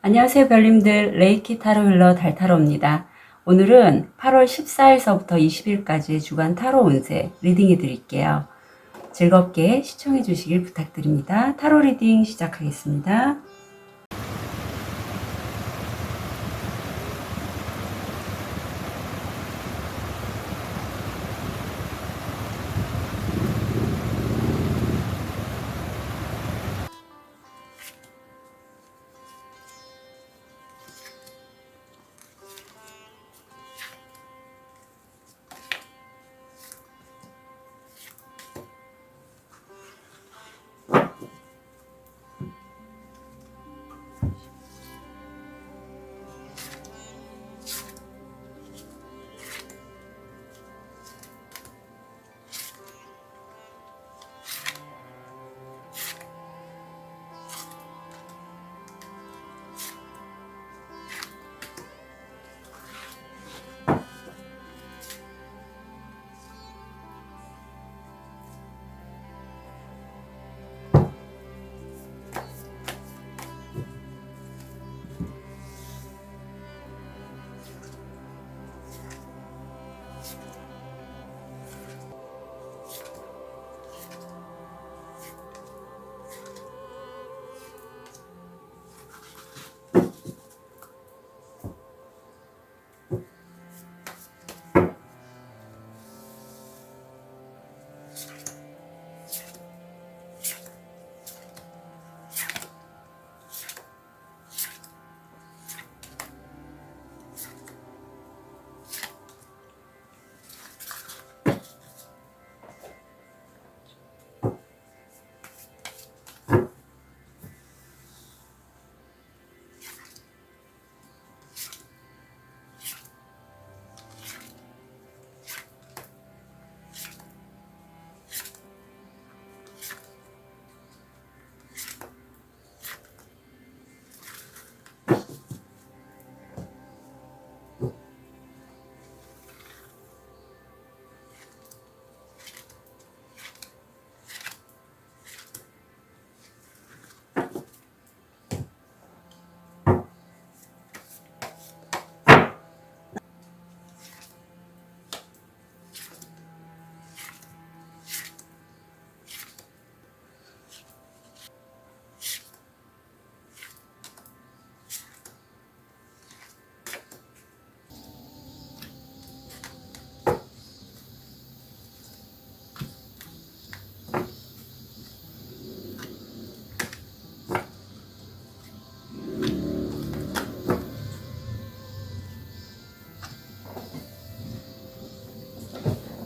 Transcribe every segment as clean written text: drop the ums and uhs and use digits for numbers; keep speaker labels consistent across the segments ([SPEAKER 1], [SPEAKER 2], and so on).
[SPEAKER 1] 안녕하세요 별님들, 레이키 타로 힐러 달타로입니다. 오늘은 8월 14일서부터 20일까지의 주간 타로 운세 리딩해 드릴게요. 즐겁게 시청해 주시길 부탁드립니다. 타로 리딩 시작하겠습니다.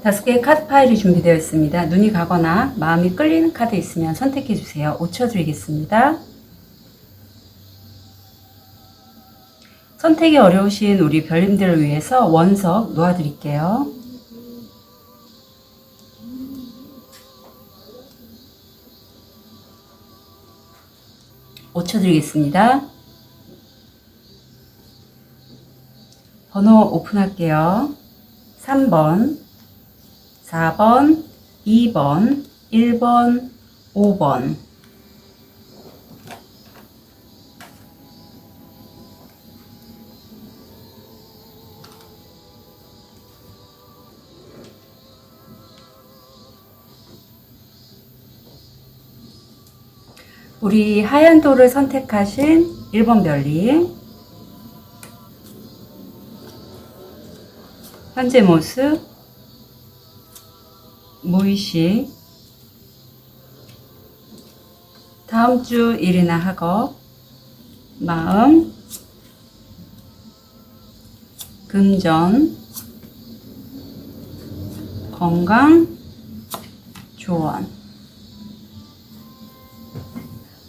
[SPEAKER 1] 다섯 개의 카드 파일이 준비되어 있습니다. 눈이 가거나 마음이 끌리는 카드 있으면 선택해 주세요. 5초 드리겠습니다. 선택이 어려우신 우리 별님들을 위해서 원석 놓아드릴게요. (5초) 드리겠습니다. 번호 오픈할게요. 3번 4번, 2번, 1번, 5번. 우리 하얀 돌을 선택하신 1번 별님. 현재 모습, 무의식, 다음 주 일이나 학업, 마음, 금전, 건강, 조언.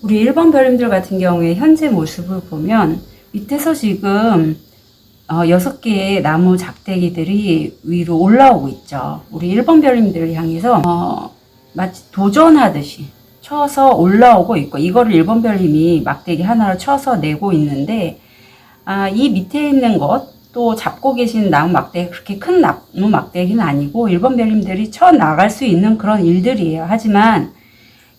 [SPEAKER 1] 우리 1번 별님들 같은 경우에 현재 모습을 보면 밑에서 지금 6개의 나무 작대기들이 위로 올라오고 있죠. 우리 1번 별님들을 향해서 마치 도전하듯이 쳐서 올라오고 있고, 이거를 1번 별님이 막대기 하나로 쳐서 내고 있는데, 이 밑에 있는 것, 또 잡고 계신 나무 막대기, 그렇게 큰 나무 막대기는 아니고 1번 별님들이 쳐 나갈 수 있는 그런 일들이에요. 하지만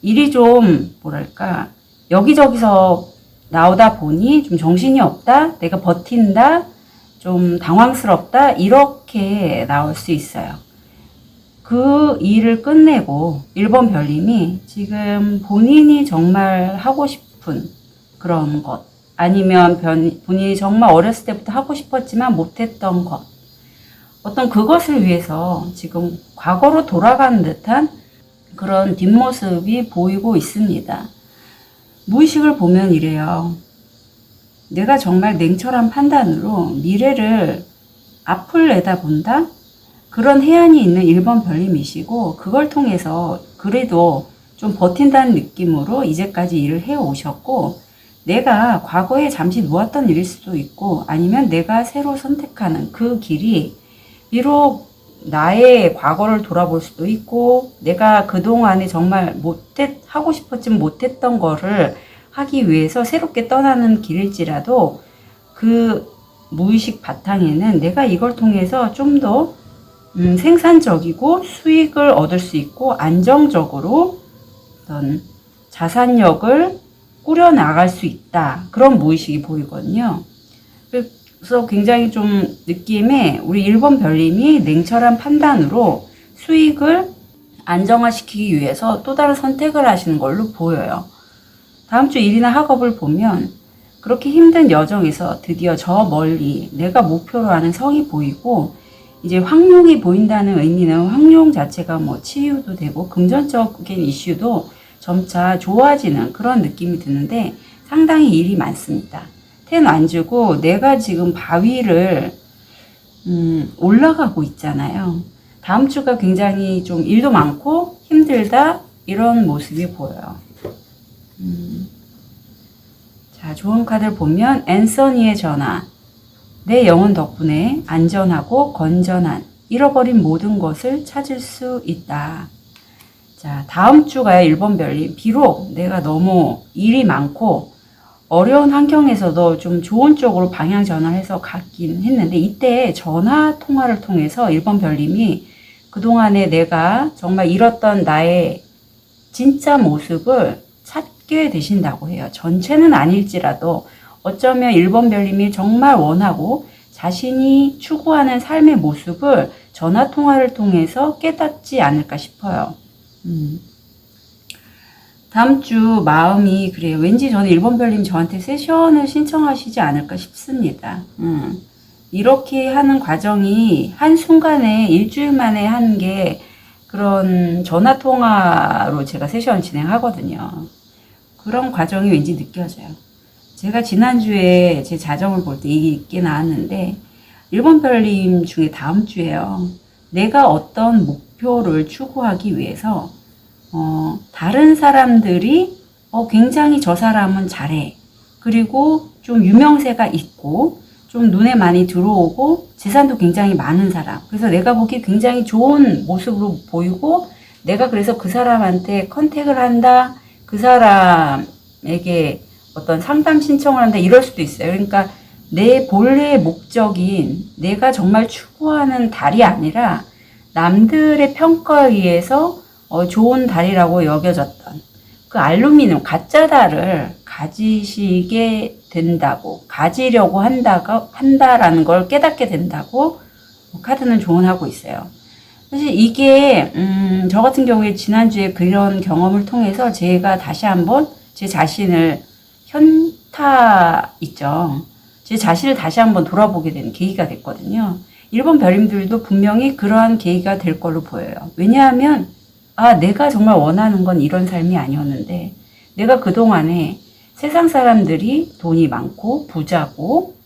[SPEAKER 1] 일이 좀 뭐랄까 여기저기서 나오다 보니 좀 정신이 없다, 내가 버틴다, 좀 당황스럽다, 이렇게 나올 수 있어요. 그 일을 끝내고 1번 별님이 지금 본인이 정말 하고 싶은 그런 것, 아니면 본인이 정말 어렸을 때부터 하고 싶었지만 못했던 것, 어떤 그것을 위해서 지금 과거로 돌아가는 듯한 그런 뒷모습이 보이고 있습니다. 무의식을 보면 이래요. 내가 정말 냉철한 판단으로 미래를 앞을 내다본다? 그런 해안이 있는 1번 별님이시고, 그걸 통해서 그래도 좀 버틴다는 느낌으로 이제까지 일을 해오셨고, 내가 과거에 잠시 놓았던 일일 수도 있고, 아니면 내가 새로 선택하는 그 길이 비록 나의 과거를 돌아볼 수도 있고, 내가 그동안에 정말 하고 싶었지만 못했던 거를 하기 위해서 새롭게 떠나는 길일지라도, 그 무의식 바탕에는 내가 이걸 통해서 좀 더 생산적이고 수익을 얻을 수 있고 안정적으로 어떤 자산력을 꾸려나갈 수 있다, 그런 무의식이 보이거든요. 그래서 굉장히 좀 느낌에 우리 1번 별님이 냉철한 판단으로 수익을 안정화시키기 위해서 또 다른 선택을 하시는 걸로 보여요. 다음 주 일이나 학업을 보면 그렇게 힘든 여정에서 드디어 저 멀리 내가 목표로 하는 성이 보이고, 이제 확룡이 보인다는 의미는 확룡 자체가 뭐 치유도 되고 금전적인 이슈도 점차 좋아지는 그런 느낌이 드는데, 상당히 일이 많습니다. 텐 안 주고 내가 지금 바위를 올라가고 있잖아요. 다음 주가 굉장히 좀 일도 많고 힘들다, 이런 모습이 보여요. 자, 좋은 카드를 보면 앤서니의 전화. 내 영혼 덕분에 안전하고 건전한, 잃어버린 모든 것을 찾을 수 있다. 자, 다음 주가요, 1번 별님. 비록 내가 너무 일이 많고 어려운 환경에서도 좀 좋은 쪽으로 방향 전환해서 갔긴 했는데, 이때 전화 통화를 통해서 1번 별님이 그동안에 내가 정말 잃었던 나의 진짜 모습을 찾게 되신다고 해요. 전체는 아닐지라도 어쩌면 1번 별님이 정말 원하고 자신이 추구하는 삶의 모습을 전화 통화를 통해서 깨닫지 않을까 싶어요. 다음 주 마음이 그래요. 왠지 저는 1번 별님 저한테 세션을 신청하시지 않을까 싶습니다. 이렇게 하는 과정이 한순간에 일주일 만에 하는 게 그런 전화 통화로 제가 세션 진행하거든요. 그런 과정이 왠지 느껴져요. 제가 지난주에 제 자정을 볼 때 이게 나왔는데, 1번 별님 중에 다음 주에요. 내가 어떤 목표를 추구하기 위해서 다른 사람들이 굉장히 저 사람은 잘해, 그리고 좀 유명세가 있고 좀 눈에 많이 들어오고 재산도 굉장히 많은 사람, 그래서 내가 보기 굉장히 좋은 모습으로 보이고, 내가 그래서 그 사람한테 컨택을 한다, 그 사람에게 어떤 상담 신청을 한다, 이럴 수도 있어요. 그러니까 내 본래의 목적인 내가 정말 추구하는 달이 아니라 남들의 평가에 의해서 좋은 달이라고 여겨졌던 그 알루미늄 가짜 달을 가지시게 된다고, 가지려고 한다라는 걸 깨닫게 된다고 카드는 조언하고 있어요. 사실 이게 저 같은 경우에 지난주에 그런 경험을 통해서 제가 다시 한번 제 자신을 있죠. 제 자신을 다시 한번 돌아보게 되는 계기가 됐거든요. 1번 별님들도 분명히 그러한 계기가 될 걸로 보여요. 왜냐하면 내가 정말 원하는 건 이런 삶이 아니었는데, 내가 그동안에 세상 사람들이 돈이 많고 부자고,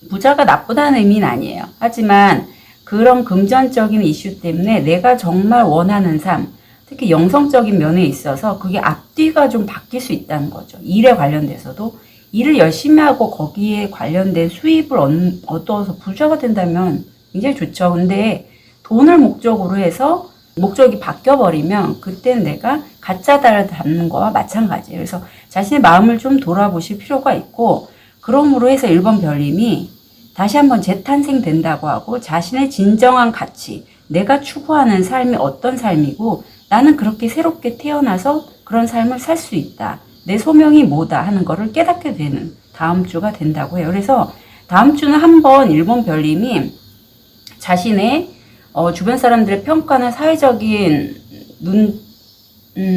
[SPEAKER 1] 부자가 나쁘다는 의미는 아니에요. 하지만 그런 금전적인 이슈 때문에 내가 정말 원하는 삶, 특히 영성적인 면에 있어서 그게 앞뒤가 좀 바뀔 수 있다는 거죠. 일에 관련돼서도 일을 열심히 하고 거기에 관련된 수입을 얻어서 부자가 된다면 굉장히 좋죠. 근데 돈을 목적으로 해서 목적이 바뀌어버리면 그때는 내가 가짜 달을 담는 거와 마찬가지예요. 그래서 자신의 마음을 좀 돌아보실 필요가 있고, 그러므로 해서 1번 별님이 다시 한번 재탄생된다고 하고, 자신의 진정한 가치, 내가 추구하는 삶이 어떤 삶이고 나는 그렇게 새롭게 태어나서 그런 삶을 살 수 있다, 내 소명이 뭐다 하는 거를 깨닫게 되는 다음 주가 된다고 해요. 그래서 다음 주는 한번 1번 별님이 자신의 주변 사람들의 평가나 사회적인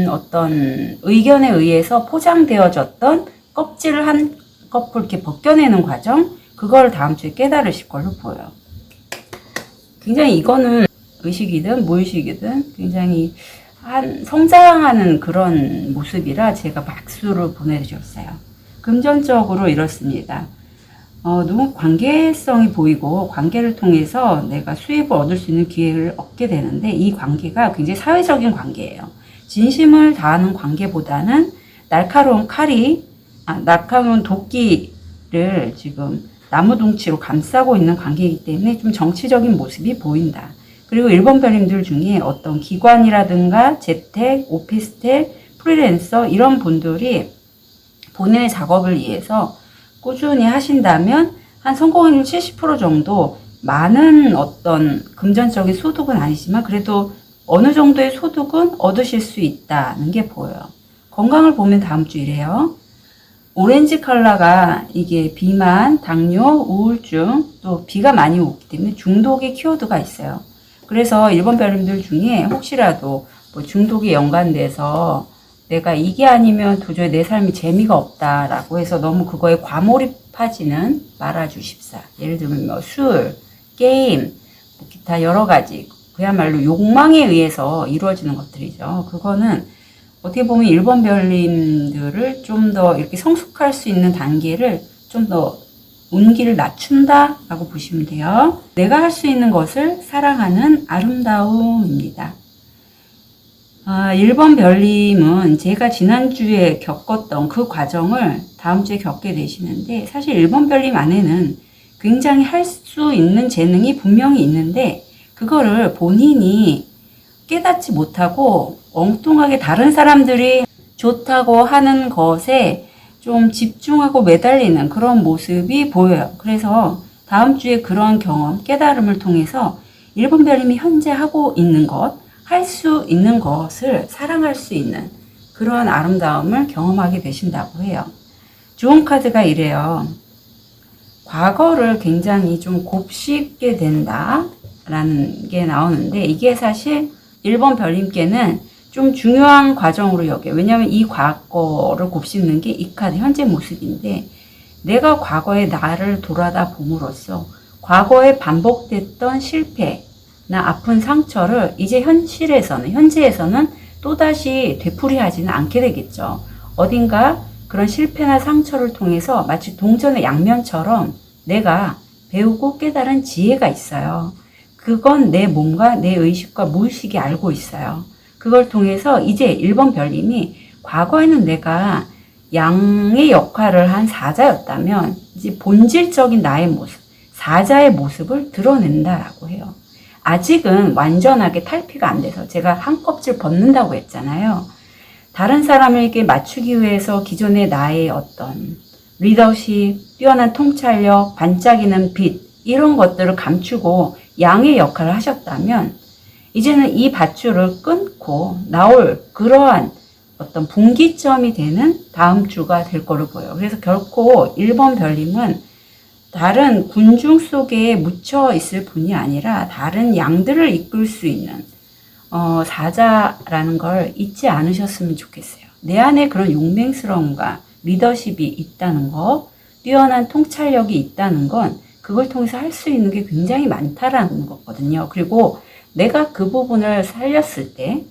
[SPEAKER 1] 어떤 의견에 의해서 포장되어졌던 껍질을 한꺼풀 이렇게 벗겨내는 과정, 그걸 다음 주에 깨달으실 걸로 보여요. 굉장히 이거는 의식이든 무의식이든 굉장히 성장하는 그런 모습이라 제가 박수를 보내주셨어요. 금전적으로 이렇습니다. 누구 관계성이 보이고 관계를 통해서 내가 수입을 얻을 수 있는 기회를 얻게 되는데 이 관계가 굉장히 사회적인 관계예요. 진심을 다하는 관계보다는 날카로운 날카로운 도끼를 지금 나무둥치로 감싸고 있는 관계이기 때문에 좀 정치적인 모습이 보인다. 그리고 1번 별님들 중에 어떤 기관이라든가 재택, 오피스텔, 프리랜서 이런 분들이 본인의 작업을 위해서 꾸준히 하신다면 한 성공률 70% 정도, 많은 어떤 금전적인 소득은 아니지만 그래도 어느 정도의 소득은 얻으실 수 있다는 게 보여요. 건강을 보면 다음 주 이래요. 오렌지 컬러가 이게 비만, 당뇨, 우울증, 또 비가 많이 오기 때문에 중독의 키워드가 있어요. 그래서 1번 별님들 중에 혹시라도 뭐 중독이 연관돼서 내가 이게 아니면 도저히 내 삶이 재미가 없다라고 해서 너무 그거에 과몰입하지는 말아주십사. 예를 들면 뭐 술, 게임, 뭐 기타 여러 가지 그야말로 욕망에 의해서 이루어지는 것들이죠. 그거는 어떻게 보면 1번 별님들을 좀 더 이렇게 성숙할 수 있는 단계를 좀 더 운기를 낮춘다 라고 보시면 돼요. 내가 할 수 있는 것을 사랑하는 아름다움입니다. 1번 별님은 제가 지난주에 겪었던 그 과정을 다음 주에 겪게 되시는데, 사실 1번 별님 안에는 굉장히 할 수 있는 재능이 분명히 있는데 그거를 본인이 깨닫지 못하고 엉뚱하게 다른 사람들이 좋다고 하는 것에 좀 집중하고 매달리는 그런 모습이 보여요. 그래서 다음 주에 그런 경험, 깨달음을 통해서 1번 별님이 현재 하고 있는 것, 할 수 있는 것을 사랑할 수 있는 그런 아름다움을 경험하게 되신다고 해요. 좋은 카드가 이래요. 과거를 굉장히 좀 곱씹게 된다 라는 게 나오는데, 이게 사실 1번 별님께는 좀 중요한 과정으로 여겨요. 왜냐하면 이 과거를 곱씹는 게 이 카드 현재 모습인데, 내가 과거의 나를 돌아다 봄으로써 과거에 반복됐던 실패나 아픈 상처를 이제 현재에서는 또다시 되풀이하지는 않게 되겠죠. 어딘가 그런 실패나 상처를 통해서 마치 동전의 양면처럼 내가 배우고 깨달은 지혜가 있어요. 그건 내 몸과 내 의식과 무의식이 알고 있어요. 그걸 통해서 이제 1번 별님이 과거에는 내가 양의 역할을 한 사자였다면 이제 본질적인 나의 모습, 사자의 모습을 드러낸다라고 해요. 아직은 완전하게 탈피가 안 돼서 제가 한 껍질 벗는다고 했잖아요. 다른 사람에게 맞추기 위해서 기존의 나의 어떤 리더십, 뛰어난 통찰력, 반짝이는 빛 이런 것들을 감추고 양의 역할을 하셨다면 이제는 이 밧줄을 끊고 나올 그러한 어떤 분기점이 되는 다음 주가 될 거로 보여요. 그래서 결코 1번 별님은 다른 군중 속에 묻혀 있을 분이 아니라 다른 양들을 이끌 수 있는 사자라는 걸 잊지 않으셨으면 좋겠어요. 내 안에 그런 용맹스러움과 리더십이 있다는 거, 뛰어난 통찰력이 있다는 건 그걸 통해서 할 수 있는 게 굉장히 많다라는 거거든요. 그리고 내가 그 부분을 살렸을 때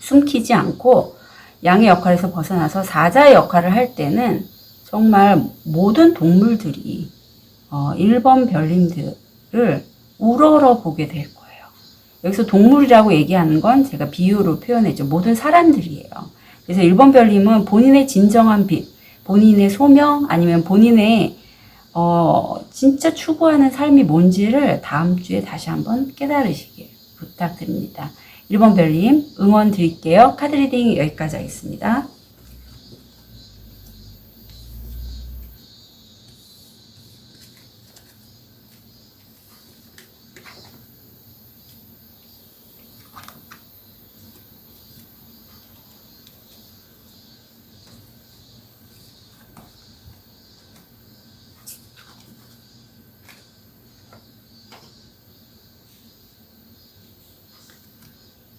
[SPEAKER 1] 숨기지 않고 양의 역할에서 벗어나서 사자의 역할을 할 때는 정말 모든 동물들이 1번 별님들을 우러러 보게 될 거예요. 여기서 동물이라고 얘기하는 건 제가 비유로 표현했죠. 모든 사람들이에요. 그래서 1번 별님은 본인의 진정한 빛, 본인의 소명 아니면 본인의 진짜 추구하는 삶이 뭔지를 다음 주에 다시 한번 깨달으시길 부탁드립니다. 1번 별님 응원 드릴게요. 카드 리딩 여기까지 하겠습니다.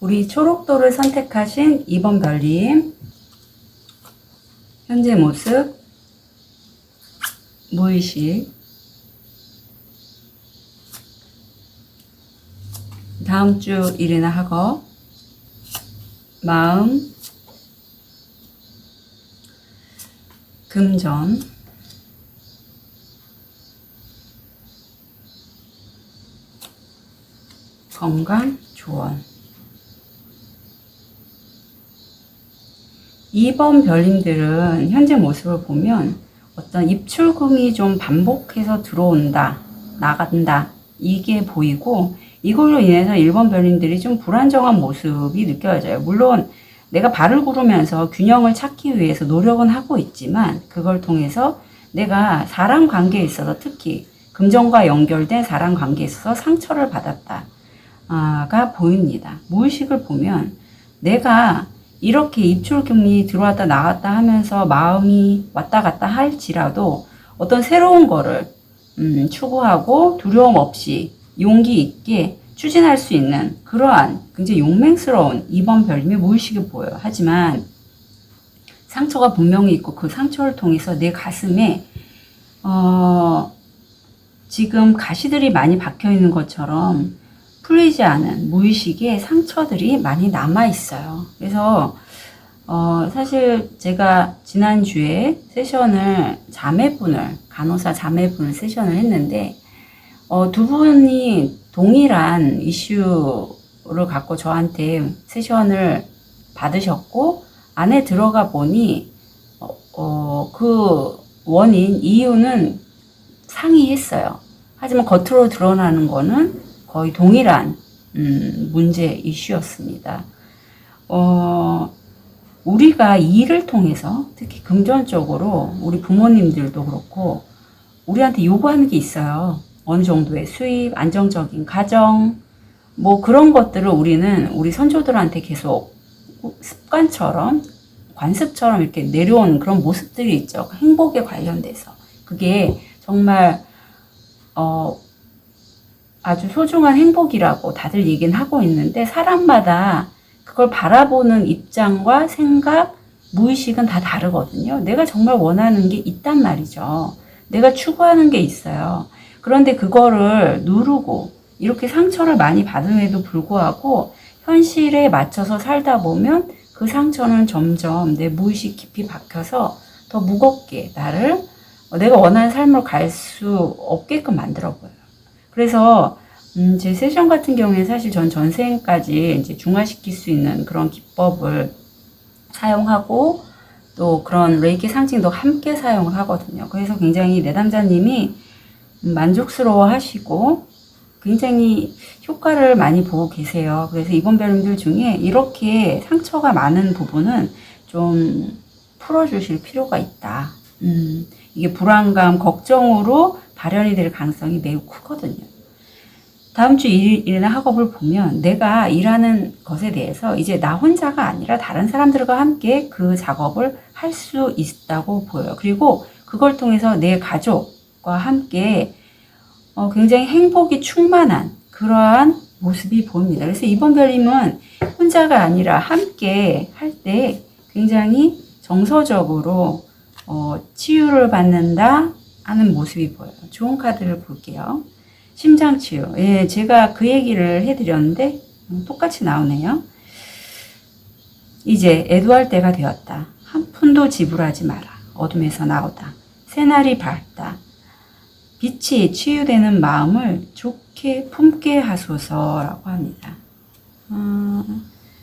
[SPEAKER 1] 우리 초록도를 선택하신 2번 별님, 현재 모습, 무의식, 다음 주 일이나 학업, 마음, 금전, 건강, 조언. 2번 별님들은 현재 모습을 보면 어떤 입출금이 좀 반복해서 들어온다, 나간다, 이게 보이고, 이걸로 인해서 1번 별님들이 좀 불안정한 모습이 느껴져요. 물론 내가 발을 구르면서 균형을 찾기 위해서 노력은 하고 있지만, 그걸 통해서 내가 사람 관계에 있어서, 특히 금전과 연결된 사람 관계에 있어서 상처를 받았다가 보입니다. 무의식을 보면 내가 이렇게 입출금이 들어왔다 나갔다 하면서 마음이 왔다 갔다 할지라도 어떤 새로운 거를 추구하고 두려움 없이 용기 있게 추진할 수 있는 그러한 굉장히 용맹스러운 2번 별님의 무의식이 보여요. 하지만 상처가 분명히 있고 그 상처를 통해서 내 가슴에 지금 가시들이 많이 박혀 있는 것처럼 풀리지 않은 무의식의 상처들이 많이 남아 있어요. 그래서 사실 제가 지난주에 세션을 간호사 자매분을 세션을 했는데 두 분이 동일한 이슈를 갖고 저한테 세션을 받으셨고, 안에 들어가 보니 그 원인, 이유는 상이했어요. 하지만 겉으로 드러나는 거는 거의 동일한 문제 이슈였습니다. 우리가 일을 통해서, 특히 금전적으로 우리 부모님들도 그렇고 우리한테 요구하는 게 있어요. 어느 정도의 수입, 안정적인 가정, 뭐 그런 것들을 우리는 우리 선조들한테 계속 습관처럼, 관습처럼 이렇게 내려오는 그런 모습들이 있죠. 행복에 관련돼서. 그게 정말 아주 소중한 행복이라고 다들 얘기는 하고 있는데, 사람마다 그걸 바라보는 입장과 생각, 무의식은 다 다르거든요. 내가 정말 원하는 게 있단 말이죠. 내가 추구하는 게 있어요. 그런데 그거를 누르고 이렇게 상처를 많이 받음에도 불구하고 현실에 맞춰서 살다 보면 그 상처는 점점 내 무의식 깊이 박혀서 더 무겁게 나를 내가 원하는 삶을 갈 수 없게끔 만들어 보여요. 그래서 제 세션 같은 경우에 사실 전 전생까지 이제 중화시킬 수 있는 그런 기법을 사용하고 또 그런 레이키 상징도 함께 사용을 하거든요. 그래서 굉장히 내담자님이 만족스러워 하시고 굉장히 효과를 많이 보고 계세요. 그래서 이번 별님들 중에 이렇게 상처가 많은 부분은 좀 풀어주실 필요가 있다. 이게 불안감, 걱정으로 발현이 될 가능성이 매우 크거든요. 다음 주 일이나 학업을 보면 내가 일하는 것에 대해서 이제 나 혼자가 아니라 다른 사람들과 함께 그 작업을 할 수 있다고 보여요. 그리고 그걸 통해서 내 가족과 함께 굉장히 행복이 충만한 그러한 모습이 보입니다. 그래서 이번 별님은 혼자가 아니라 함께 할 때 굉장히 정서적으로 치유를 받는다 하는 모습이 보여요. 좋은 카드를 볼게요. 심장치유. 예, 제가 그 얘기를 해드렸는데 똑같이 나오네요. 이제 애도할 때가 되었다. 한 푼도 지불하지 마라. 어둠에서 나오다. 새날이 밝다. 빛이 치유되는 마음을 좋게 품게 하소서라고 합니다.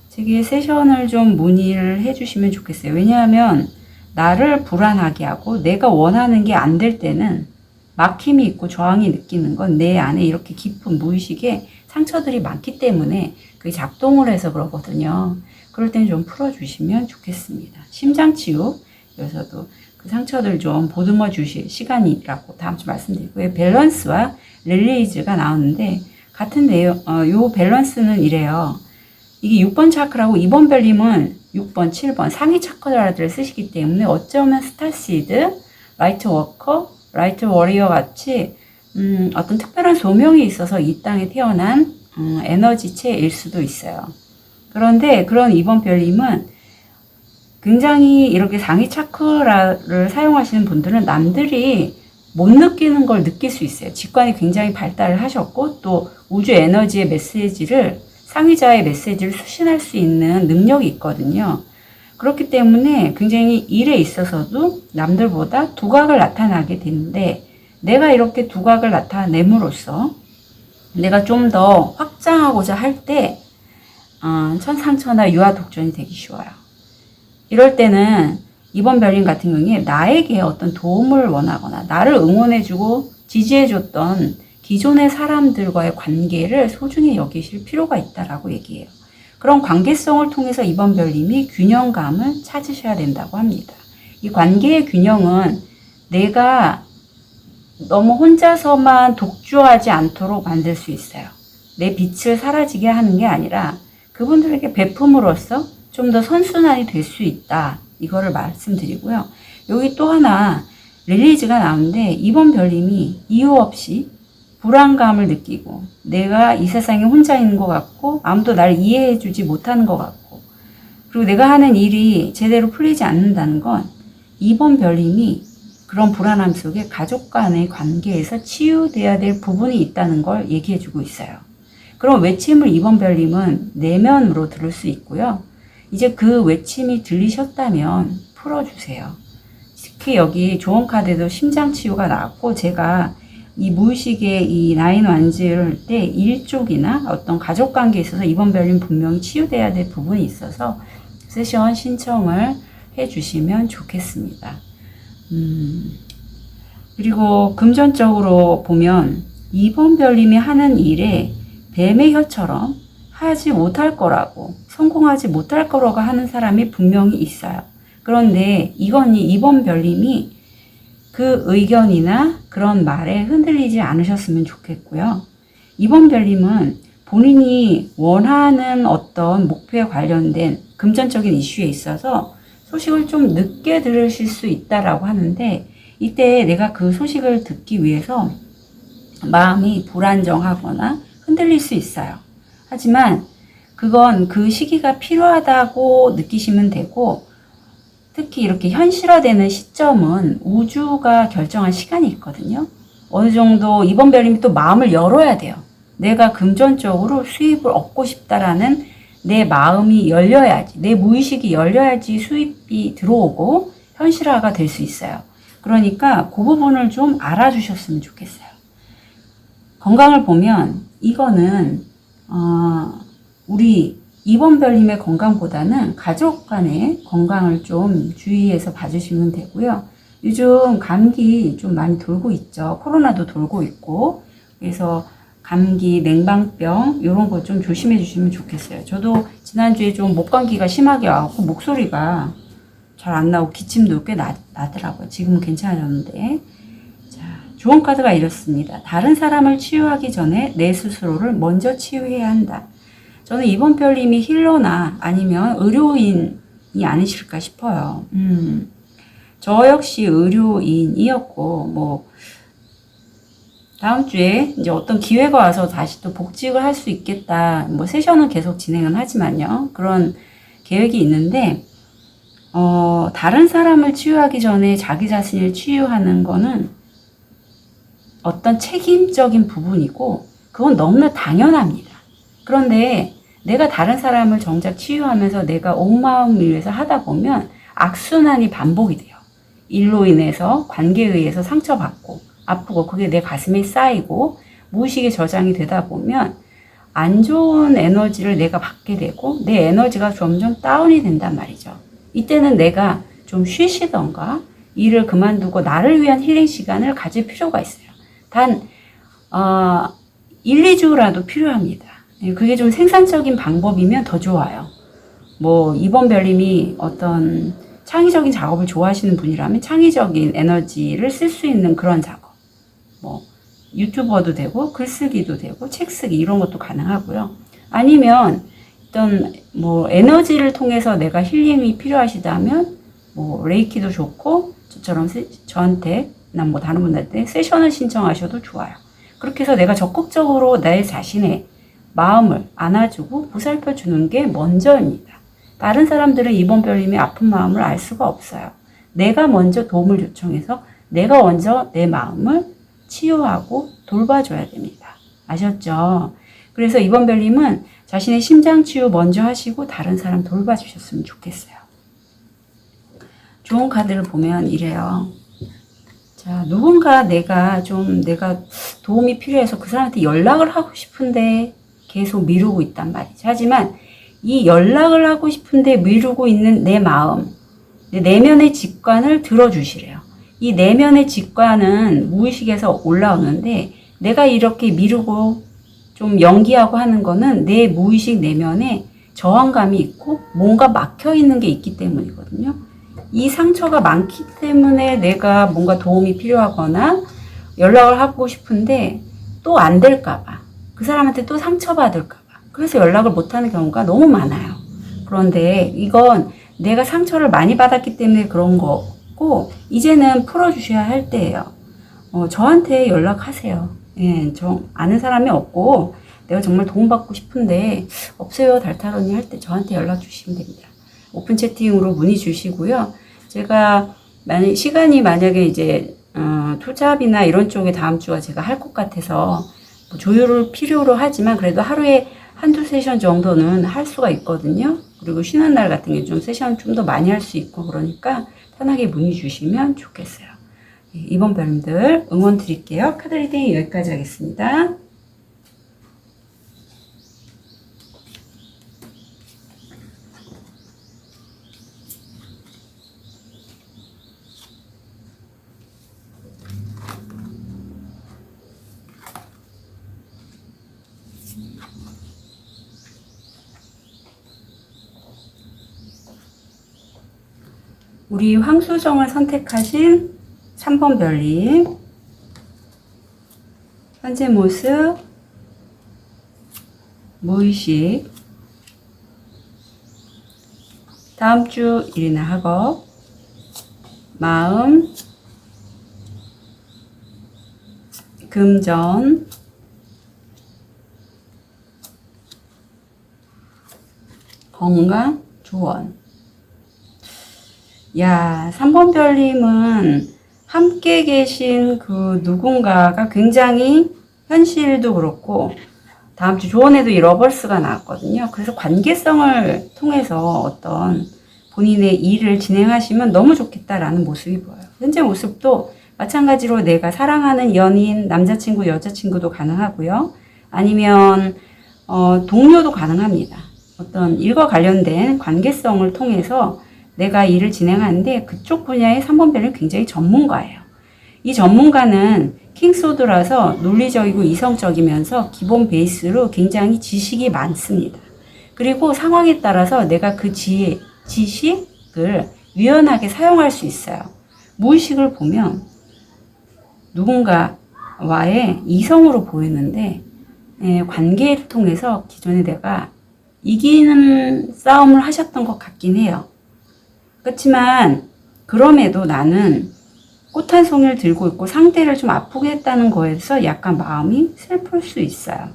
[SPEAKER 1] 제게 세션을 좀 문의를 해주시면 좋겠어요. 왜냐하면 나를 불안하게 하고 내가 원하는 게 안 될 때는 막힘이 있고 저항이 느끼는 건 내 안에 이렇게 깊은 무의식에 상처들이 많기 때문에 그게 작동을 해서 그러거든요. 그럴 때는 좀 풀어주시면 좋겠습니다. 심장치유, 여기서도 그 상처들 좀 보듬어 주실 시간이라고 다음 주 말씀드리고요. 밸런스와 릴리즈가 나오는데 같은 내용, 요 밸런스는 이래요. 이게 6번 차크라고 2번 별님은 6번, 7번 상위 차크라들을 쓰시기 때문에 어쩌면 스타시드, 라이트 워커, 라이트 워리어 같이 어떤 특별한 소명이 있어서 이 땅에 태어난 에너지체일 수도 있어요. 그런데 그런 2번 별님은 굉장히 이렇게 상위 차크라를 사용하시는 분들은 남들이 못 느끼는 걸 느낄 수 있어요. 직관이 굉장히 발달을 하셨고 또 우주 에너지의 메시지를 상위자의 메시지를 수신할 수 있는 능력이 있거든요. 그렇기 때문에 굉장히 일에 있어서도 남들보다 두각을 나타나게 되는데 내가 이렇게 두각을 나타냄으로써 내가 좀 더 확장하고자 할 때 천상천하 유아독존이 되기 쉬워요. 이럴 때는 2번 별님 같은 경우에 나에게 어떤 도움을 원하거나 나를 응원해주고 지지해줬던 기존의 사람들과의 관계를 소중히 여기실 필요가 있다라고 얘기해요. 그런 관계성을 통해서 2번 별님이 균형감을 찾으셔야 된다고 합니다. 이 관계의 균형은 내가 너무 혼자서만 독주하지 않도록 만들 수 있어요. 내 빛을 사라지게 하는 게 아니라 그분들에게 베품으로써 좀 더 선순환이 될 수 있다. 이거를 말씀드리고요. 여기 또 하나 릴리즈가 나오는데 2번 별님이 이유 없이 불안감을 느끼고 내가 이 세상에 혼자 있는 것 같고 아무도 나를 이해해주지 못하는 것 같고 그리고 내가 하는 일이 제대로 풀리지 않는다는 건 2번 별님이 그런 불안함 속에 가족 간의 관계에서 치유돼야 될 부분이 있다는 걸 얘기해주고 있어요. 그럼 외침을 2번 별님은 내면으로 들을 수 있고요. 이제 그 외침이 들리셨다면 풀어주세요. 특히 여기 조언 카드에도 심장 치유가 나왔고 제가 이 무의식의 이 나인 완즈를 때 일족이나 어떤 가족 관계에 있어서 2번 별님 분명히 치유돼야 될 부분이 있어서 세션 신청을 해주시면 좋겠습니다. 그리고 금전적으로 보면 2번 별님이 하는 일에 뱀의 혀처럼 하지 못할 거라고 성공하지 못할 거라고 하는 사람이 분명히 있어요. 그런데 이건이 2번 별님이 그 의견이나 그런 말에 흔들리지 않으셨으면 좋겠고요. 2번 별님은 본인이 원하는 어떤 목표에 관련된 금전적인 이슈에 있어서 소식을 좀 늦게 들으실 수 있다라고 하는데 이때 내가 그 소식을 듣기 위해서 마음이 불안정하거나 흔들릴 수 있어요. 하지만 그건 그 시기가 필요하다고 느끼시면 되고 특히 이렇게 현실화되는 시점은 우주가 결정한 시간이 있거든요. 어느 정도 2번 별님이 또 마음을 열어야 돼요. 내가 금전적으로 수입을 얻고 싶다라는 내 마음이 열려야지, 내 무의식이 열려야지 수입이 들어오고 현실화가 될 수 있어요. 그러니까 그 부분을 좀 알아주셨으면 좋겠어요. 건강을 보면 이거는 우리 2번 별님의 건강보다는 가족 간의 건강을 좀 주의해서 봐주시면 되고요. 요즘 감기 좀 많이 돌고 있죠. 코로나도 돌고 있고 그래서 감기, 냉방병 이런 거 좀 조심해 주시면 좋겠어요. 저도 지난주에 좀 목감기가 심하게 와갖고 목소리가 잘 안 나오고 기침도 꽤 나더라고요. 지금은 괜찮아졌는데 자, 조언 카드가 이렇습니다. 다른 사람을 치유하기 전에 내 스스로를 먼저 치유해야 한다. 저는 2번 별님이 힐러나 아니면 의료인이 아니실까 싶어요. 저 역시 의료인이었고 뭐 다음 주에 이제 어떤 기회가 와서 다시 또 복직을 할 수 있겠다. 뭐 세션은 계속 진행은 하지만요. 그런 계획이 있는데 다른 사람을 치유하기 전에 자기 자신을 치유하는 거는 어떤 책임적인 부분이고 그건 너무나 당연합니다. 그런데 내가 다른 사람을 정작 치유하면서 내가 온 마음을 위해서 하다 보면 악순환이 반복이 돼요. 일로 인해서 관계에 의해서 상처받고 아프고 그게 내 가슴에 쌓이고 무의식에 저장이 되다 보면 안 좋은 에너지를 내가 받게 되고 내 에너지가 점점 다운이 된단 말이죠. 이때는 내가 좀 쉬시던가 일을 그만두고 나를 위한 힐링 시간을 가질 필요가 있어요. 단 1, 2주라도 필요합니다. 그게 좀 생산적인 방법이면 더 좋아요. 뭐 2번 별님이 어떤 창의적인 작업을 좋아하시는 분이라면 창의적인 에너지를 쓸 수 있는 그런 작업 뭐 유튜버도 되고 글쓰기도 되고 책 쓰기 이런 것도 가능하고요. 아니면 어떤 뭐 에너지를 통해서 내가 힐링이 필요하시다면 뭐 레이키도 좋고 저처럼 저한테 난 뭐 다른 분들한테 세션을 신청하셔도 좋아요. 그렇게 해서 내가 적극적으로 내 자신의 마음을 안아주고 보살펴 주는 게 먼저입니다. 다른 사람들은 이번 별님의 아픈 마음을 알 수가 없어요. 내가 먼저 도움을 요청해서 내가 먼저 내 마음을 치유하고 돌봐줘야 됩니다. 아셨죠? 그래서 이번 별님은 자신의 심장 치유 먼저 하시고 다른 사람 돌봐주셨으면 좋겠어요. 좋은 카드를 보면 이래요. 자, 누군가 내가 도움이 필요해서 그 사람한테 연락을 하고 싶은데 계속 미루고 있단 말이죠. 하지만 이 연락을 하고 싶은데 미루고 있는 내 마음, 내 내면의 직관을 들어주시래요. 이 내면의 직관은 무의식에서 올라오는데 내가 이렇게 미루고 좀 연기하고 하는 거는 내 무의식 내면에 저항감이 있고 뭔가 막혀 있는 게 있기 때문이거든요. 이 상처가 많기 때문에 내가 뭔가 도움이 필요하거나 연락을 하고 싶은데 또 안 될까봐, 그 사람한테 또 상처받을까봐 그래서 연락을 못하는 경우가 너무 많아요. 그런데 이건 내가 상처를 많이 받았기 때문에 그런 거고 이제는 풀어주셔야 할 때예요. 저한테 연락하세요. 예, 저 아는 사람이 없고 내가 정말 도움받고 싶은데 없어요 달타로니 할 때 저한테 연락 주시면 됩니다. 오픈 채팅으로 문의 주시고요. 제가 시간이 만약에 이제 투잡이나 이런 쪽에 다음 주가 제가 할 것 같아서 뭐 조율을 필요로 하지만 그래도 하루에 한두 세션 정도는 할 수가 있거든요. 그리고 쉬는 날 같은 게 좀 세션 좀 더 많이 할 수 있고 그러니까 편하게 문의 주시면 좋겠어요. 이번 별님들 응원 드릴게요. 카드 리딩 여기까지 하겠습니다. 우리 황수정을 선택하신 3번 별님, 현재 모습, 무의식, 다음 주 일이나 학업, 마음, 금전, 건강, 조언. 야, 3번 별님은 함께 계신 그 누군가가 굉장히 현실도 그렇고 다음 주 조언에도 이 러버스가 나왔거든요. 그래서 관계성을 통해서 어떤 본인의 일을 진행하시면 너무 좋겠다라는 모습이 보여요. 현재 모습도 마찬가지로 내가 사랑하는 연인, 남자친구, 여자친구도 가능하고요. 아니면 동료도 가능합니다. 어떤 일과 관련된 관계성을 통해서 내가 일을 진행하는데 그쪽 분야의 3번 별은 굉장히 전문가예요. 이 전문가는 킹소드라서 논리적이고 이성적이면서 기본 베이스로 굉장히 지식이 많습니다. 그리고 상황에 따라서 내가 그 지식을 유연하게 사용할 수 있어요. 무의식을 보면 누군가와의 이성으로 보이는데 관계를 통해서 기존에 내가 이기는 싸움을 하셨던 것 같긴 해요. 그렇지만 그럼에도 나는 꽃 한 송이를 들고 있고 상대를 좀 아프게 했다는 거에서 약간 마음이 슬플 수 있어요.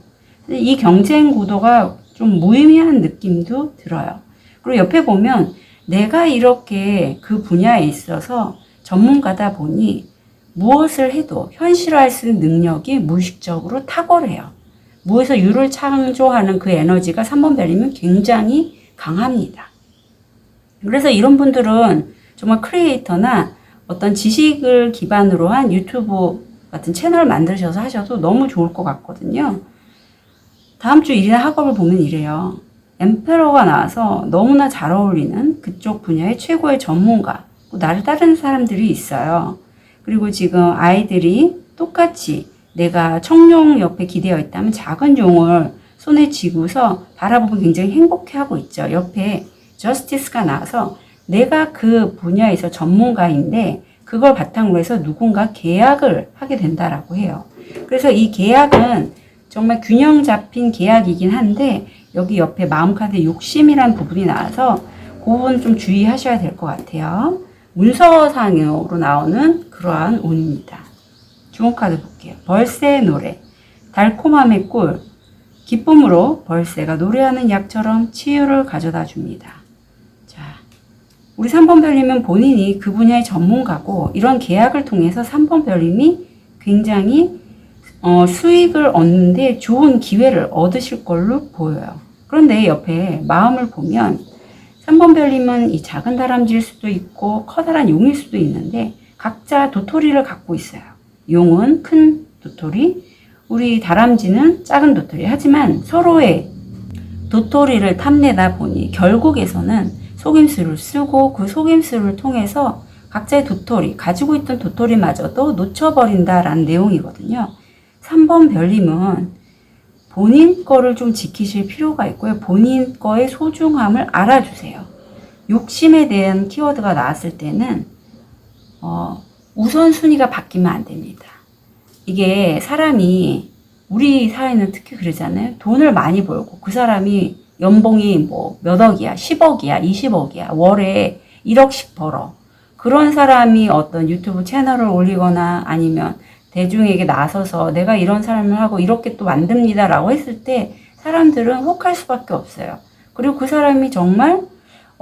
[SPEAKER 1] 이 경쟁 구도가 좀 무의미한 느낌도 들어요. 그리고 옆에 보면 내가 이렇게 그 분야에 있어서 전문가다 보니 무엇을 해도 현실화할 수 있는 능력이 무의식적으로 탁월해요. 무에서 유를 창조하는 그 에너지가 3번 별이면 굉장히 강합니다. 그래서 이런 분들은 정말 크리에이터나 어떤 지식을 기반으로 한 유튜브 같은 채널을 만드셔서 하셔도 너무 좋을 것 같거든요. 다음 주 일이나 학업을 보면 이래요. 엠페러가 나와서 너무나 잘 어울리는 그쪽 분야의 최고의 전문가, 나를 따르는 사람들이 있어요. 그리고 지금 아이들이 똑같이 내가 청룡 옆에 기대어 있다면 작은 용을 손에 쥐고서 바라보면 굉장히 행복해하고 있죠. 옆에 저스티스가 나와서 내가 그 분야에서 전문가인데 그걸 바탕으로 해서 누군가 계약을 하게 된다라고 해요. 그래서 이 계약은 정말 균형 잡힌 계약이긴 한데 여기 옆에 마음카드에 욕심이라는 부분이 나와서 그 부분 좀 주의하셔야 될 것 같아요. 문서상으로 나오는 그러한 운입니다. 좋은 카드 볼게요. 벌새의 노래, 달콤함의 꿀, 기쁨으로 벌새가 노래하는 약처럼 치유를 가져다 줍니다. 자, 우리 3번 별님은 본인이 그 분야의 전문가고 이런 계약을 통해서 3번 별님이 굉장히 수익을 얻는데 좋은 기회를 얻으실 걸로 보여요. 그런데 옆에 마음을 보면 3번 별님은 이 작은 다람쥐일 수도 있고 커다란 용일 수도 있는데 각자 도토리를 갖고 있어요. 용은 큰 도토리, 우리 다람쥐는 작은 도토리. 하지만 서로의 도토리를 탐내다 보니 결국에서는 속임수를 쓰고 그 속임수를 통해서 각자의 도토리, 가지고 있던 도토리마저도 놓쳐버린다라는 내용이거든요. 3번 별님은 본인 거를 좀 지키실 필요가 있고요. 본인 거의 소중함을 알아주세요. 욕심에 대한 키워드가 나왔을 때는 우선순위가 바뀌면 안 됩니다. 이게 사람이 우리 사회는 특히 그러잖아요. 돈을 많이 벌고 그 사람이 연봉이 뭐 몇 억이야, 10억이야, 20억이야, 월에 1억씩 벌어. 그런 사람이 어떤 유튜브 채널을 올리거나 아니면 대중에게 나서서 내가 이런 삶을 하고 이렇게 또 만듭니다 라고 했을 때 사람들은 혹할 수밖에 없어요. 그리고 그 사람이 정말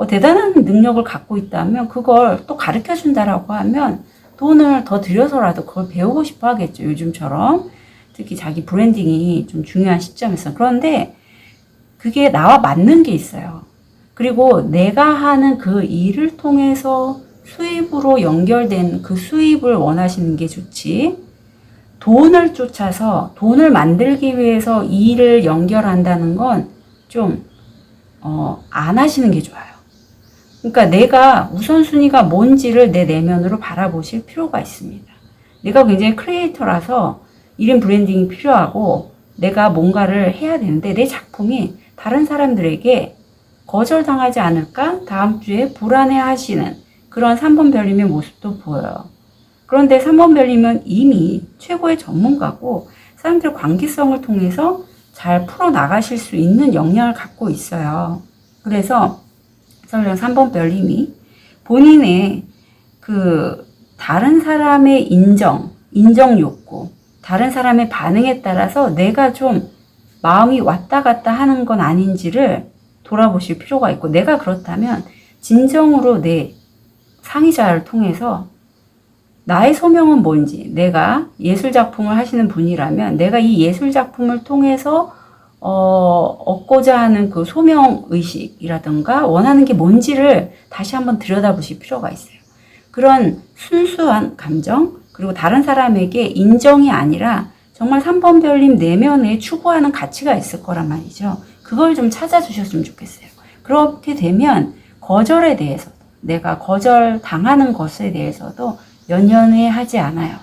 [SPEAKER 1] 대단한 능력을 갖고 있다면 그걸 또 가르쳐 준다라고 하면 돈을 더 들여서라도 그걸 배우고 싶어 하겠죠. 요즘처럼 특히 자기 브랜딩이 좀 중요한 시점에서. 그런데 그게 나와 맞는 게 있어요. 그리고 내가 하는 그 일을 통해서 수입으로 연결된 그 수입을 원하시는 게 좋지, 돈을 쫓아서 돈을 만들기 위해서 일을 연결한다는 건 좀 안 하시는 게 좋아요. 그러니까 내가 우선순위가 뭔지를 내 내면으로 바라보실 필요가 있습니다. 내가 굉장히 크리에이터라서 1인 브랜딩이 필요하고 내가 뭔가를 해야 되는데 내 작품이 다른 사람들에게 거절당하지 않을까? 다음 주에 불안해하시는 그런 3번 별님의 모습도 보여요. 그런데 3번 별님은 이미 최고의 전문가고 사람들의 관계성을 통해서 잘 풀어나가실 수 있는 역량을 갖고 있어요. 그래서 3번 별님이 본인의 그 다른 사람의 인정 욕구, 다른 사람의 반응에 따라서 내가 좀 마음이 왔다 갔다 하는 건 아닌지를 돌아보실 필요가 있고, 내가 그렇다면 진정으로 내 상의자를 통해서 나의 소명은 뭔지, 내가 예술작품을 하시는 분이라면 내가 이 예술작품을 통해서 얻고자 하는 그 소명의식이라든가 원하는 게 뭔지를 다시 한번 들여다보실 필요가 있어요. 그런 순수한 감정, 그리고 다른 사람에게 인정이 아니라 정말 3번 별님 내면에 추구하는 가치가 있을 거란 말이죠. 그걸 좀 찾아주셨으면 좋겠어요. 그렇게 되면 거절에 대해서, 내가 거절당하는 것에 대해서도 연연해 하지 않아요.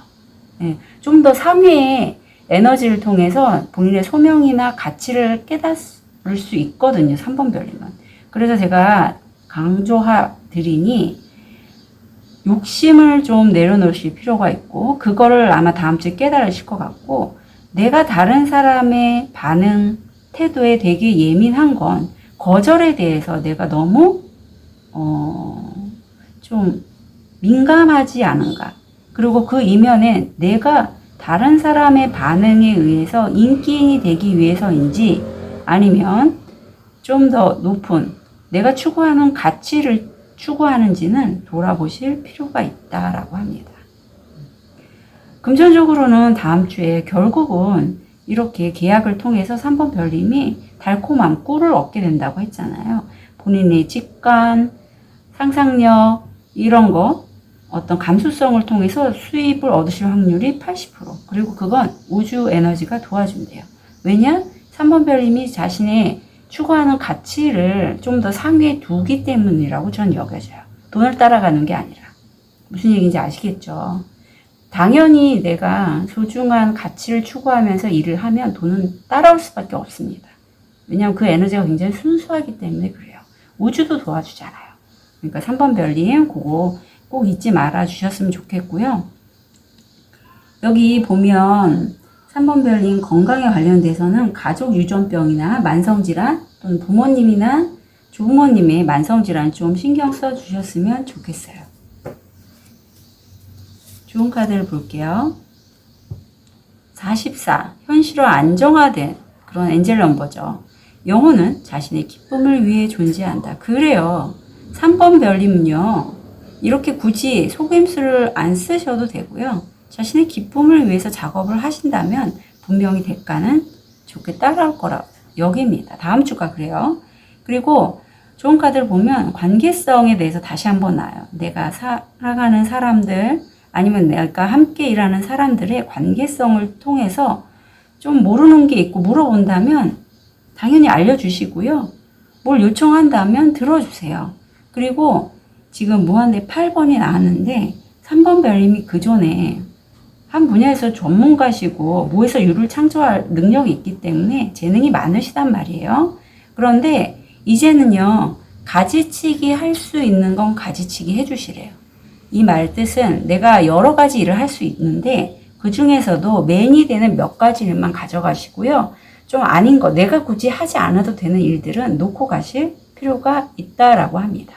[SPEAKER 1] 네, 좀 더 상회의 에너지를 통해서 본인의 소명이나 가치를 깨달을 수 있거든요. 3번 별님은. 그래서 제가 강조드리니 욕심을 좀 내려놓으실 필요가 있고, 그거를 아마 다음 주에 깨달으실 것 같고, 내가 다른 사람의 반응, 태도에 되게 예민한 건 거절에 대해서 내가 너무 좀 민감하지 않은가. 그리고 그 이면에 내가 다른 사람의 반응에 의해서 인기인이 되기 위해서인지 아니면 좀 더 높은 내가 추구하는 가치를 추구하는지는 돌아보실 필요가 있다라고 합니다. 금전적으로는 다음 주에 결국은 이렇게 계약을 통해서 3번 별님이 달콤한 꿀을 얻게 된다고 했잖아요. 본인의 직관, 상상력 이런 거 어떤 감수성을 통해서 수입을 얻으실 확률이 80%. 그리고 그건 우주 에너지가 도와준대요. 왜냐? 3번 별님이 자신의 추구하는 가치를 좀 더 상위에 두기 때문이라고 전 여겨져요. 돈을 따라가는 게 아니라. 무슨 얘기인지 아시겠죠? 당연히 내가 소중한 가치를 추구하면서 일을 하면 돈은 따라올 수밖에 없습니다. 왜냐하면 그 에너지가 굉장히 순수하기 때문에 그래요. 우주도 도와주잖아요. 그러니까 3번 별님 그거 꼭 잊지 말아 주셨으면 좋겠고요. 여기 보면 3번 별님 건강에 관련돼서는 가족 유전병이나 만성질환 또는 부모님이나 조부모님의 만성질환 좀 신경 써 주셨으면 좋겠어요. 좋은 카드를 볼게요. 44. 현실화 안정화된 그런 엔젤 넘버죠. 영혼은 자신의 기쁨을 위해 존재한다. 그래요. 3번 별님은요. 이렇게 굳이 속임수를 안 쓰셔도 되고요. 자신의 기쁨을 위해서 작업을 하신다면 분명히 대가는 좋게 따라올 거라고 여깁니다. 다음 주가 그래요. 그리고 좋은 카드를 보면 관계성에 대해서 다시 한번 나와요. 내가 살아가는 사람들 아니면 내가 함께 일하는 사람들의 관계성을 통해서 좀 모르는 게 있고 물어본다면 당연히 알려주시고요. 뭘 요청한다면 들어주세요. 그리고 지금 무한대 8번이 나왔는데 3번 별님이 그 전에 한 분야에서 전문가시고 뭐에서 유를 창조할 능력이 있기 때문에 재능이 많으시단 말이에요. 그런데 이제는요. 가지치기 할 수 있는 건 가지치기 해주시래요. 이 말 뜻은 내가 여러 가지 일을 할 수 있는데 그 중에서도 맨이 되는 몇 가지 일만 가져가시고요. 좀 아닌 거, 내가 굳이 하지 않아도 되는 일들은 놓고 가실 필요가 있다라고 합니다.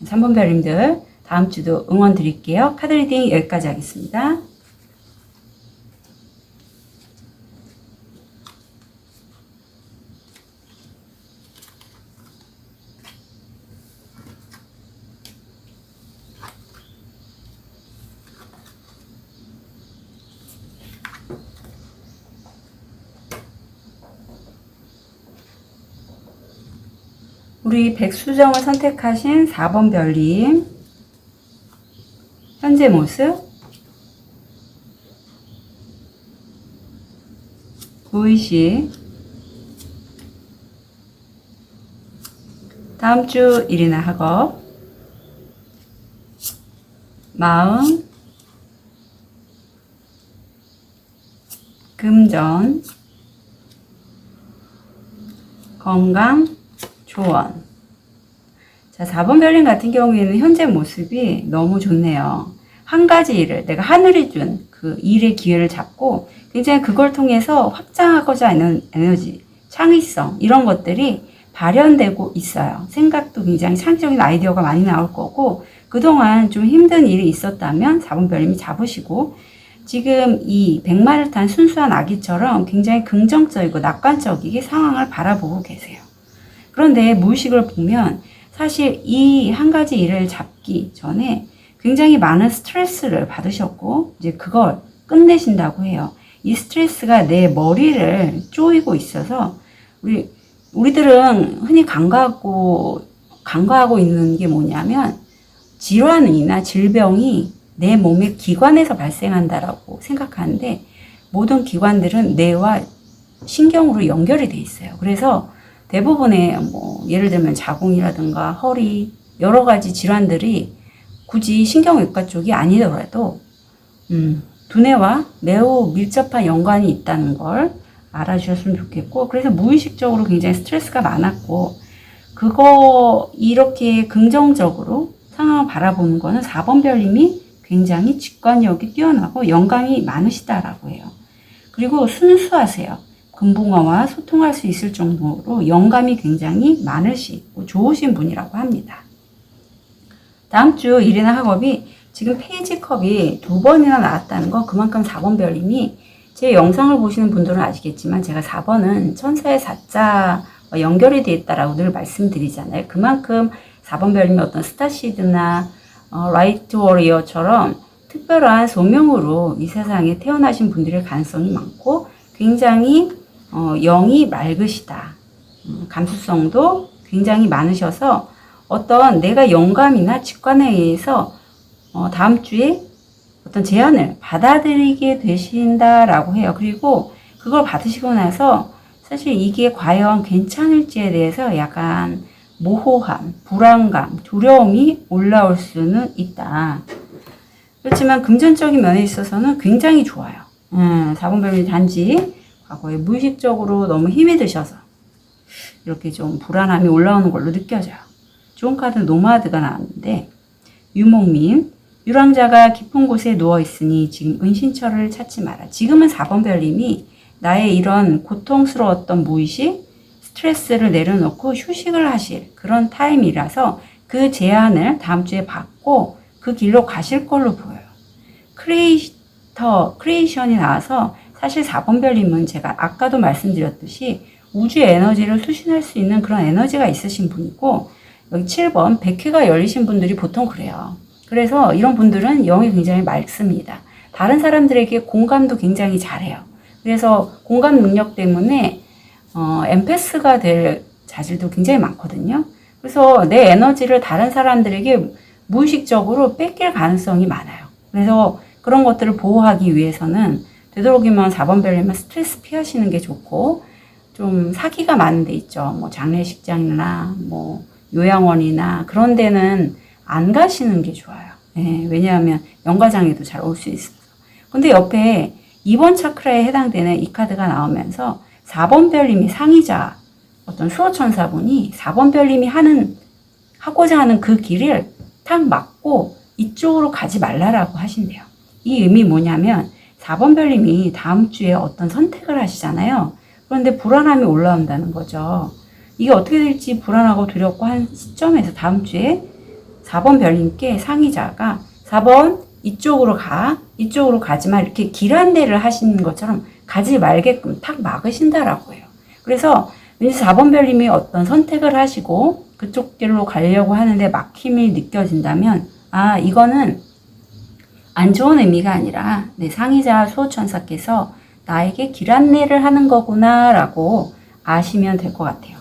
[SPEAKER 1] 3번 별님들 다음 주도 응원 드릴게요. 카드 리딩 여기까지 하겠습니다. 우리 백수정을 선택하신 4번 별님 현재 모습 무의식 다음 주 일이나 학업 마음 금전 건강 조언. 자, 4번 별님 같은 경우에는 현재 모습이 너무 좋네요. 한 가지 일을 내가 하늘이 준 그 일의 기회를 잡고 굉장히 그걸 통해서 확장하고자 하는 에너지, 창의성 이런 것들이 발현되고 있어요. 생각도 굉장히 창의적인 아이디어가 많이 나올 거고 그동안 좀 힘든 일이 있었다면 4번 별님이 잡으시고 지금 이 백마를 탄 순수한 아기처럼 굉장히 긍정적이고 낙관적이게 상황을 바라보고 계세요. 그런데 무의식을 보면 사실 이 한 가지 일을 잡기 전에 굉장히 많은 스트레스를 받으셨고 이제 그걸 끝내신다고 해요. 이 스트레스가 내 머리를 쪼이고 있어서 우리들은 흔히 간과하고 있는 게 뭐냐면 질환이나 질병이 내 몸의 기관에서 발생한다라고 생각하는데 모든 기관들은 뇌와 신경으로 연결이 돼 있어요. 그래서 대부분의 예를 들면 자궁이라든가 허리 여러 가지 질환들이 굳이 신경외과 쪽이 아니더라도 두뇌와 매우 밀접한 연관이 있다는 걸 알아주셨으면 좋겠고 그래서 무의식적으로 굉장히 스트레스가 많았고 그거 이렇게 긍정적으로 상황을 바라보는 거는 4번 별님이 굉장히 직관력이 뛰어나고 영감이 많으시다라고 해요. 그리고 순수하세요. 금붕어와 소통할 수 있을 정도로 영감이 굉장히 많으시고 좋으신 분이라고 합니다. 다음 주 일이나 학업이 지금 페이지 컵이 2번이나 나왔다는 거 그만큼 4번 별님이 제 영상을 보시는 분들은 아시겠지만 제가 4번은 천사의 4자와 연결이 되어 있다라고 늘 말씀드리잖아요. 그만큼 4번 별님이 어떤 스타시드나 라이트 워리어처럼 특별한 소명으로 이 세상에 태어나신 분들의 가능성이 많고 굉장히 영이 맑으시다. 감수성도 굉장히 많으셔서 어떤 내가 영감이나 직관에 의해서 다음 주에 어떤 제안을 받아들이게 되신다라고 해요. 그리고 그걸 받으시고 나서 사실 이게 과연 괜찮을지에 대해서 약간 모호함, 불안감, 두려움이 올라올 수는 있다. 그렇지만 금전적인 면에 있어서는 굉장히 좋아요. 4번 별님 단지 과거에 무의식적으로 너무 힘이 드셔서 이렇게 좀 불안함이 올라오는 걸로 느껴져요. 좋은 카드 노마드가 나왔는데 유목민 유랑자가 깊은 곳에 누워있으니 지금 은신처를 찾지 마라. 지금은 4번 별님이 나의 이런 고통스러웠던 무의식 스트레스를 내려놓고 휴식을 하실 그런 타임이라서 그 제안을 다음 주에 받고 그 길로 가실 걸로 보여요. 크리에이션이 나와서 사실 4번 별님은 제가 아까도 말씀드렸듯이 우주의 에너지를 수신할 수 있는 그런 에너지가 있으신 분이고, 여기 7번 백회가 열리신 분들이 보통 그래요. 그래서 이런 분들은 영이 굉장히 맑습니다. 다른 사람들에게 공감도 굉장히 잘해요. 그래서 공감 능력 때문에 엠패스가 될 자질도 굉장히 많거든요. 그래서 내 에너지를 다른 사람들에게 무의식적으로 뺏길 가능성이 많아요. 그래서 그런 것들을 보호하기 위해서는 되도록이면 4번 별님은 스트레스 피하시는 게 좋고, 좀 사기가 많은 데 있죠. 뭐 장례식장이나 뭐 요양원이나 그런 데는 안 가시는 게 좋아요. 예, 왜냐하면 영가장애도 잘 올 수 있어서. 근데 옆에 2번 차크라에 해당되는 이 카드가 나오면서 4번 별님이 상의자 어떤 수호천사분이 4번 별님이 하고자 하는 그 길을 탁 막고 이쪽으로 가지 말라라고 하신대요. 이 의미 뭐냐면 4번 별님이 다음 주에 어떤 선택을 하시잖아요. 그런데 불안함이 올라온다는 거죠. 이게 어떻게 될지 불안하고 두렵고 한 시점에서 다음 주에 4번 별님께 상의자가 4번 이쪽으로 가지 마, 이렇게 길 안내를 하시는 것처럼 가지 말게끔 탁 막으신다라고 해요. 그래서 왠지 4번 별님이 어떤 선택을 하시고 그쪽 길로 가려고 하는데 막힘이 느껴진다면, 아, 이거는 안 좋은 의미가 아니라 내 상의자 수호천사께서 나에게 길 안내를 하는 거구나 라고 아시면 될 것 같아요.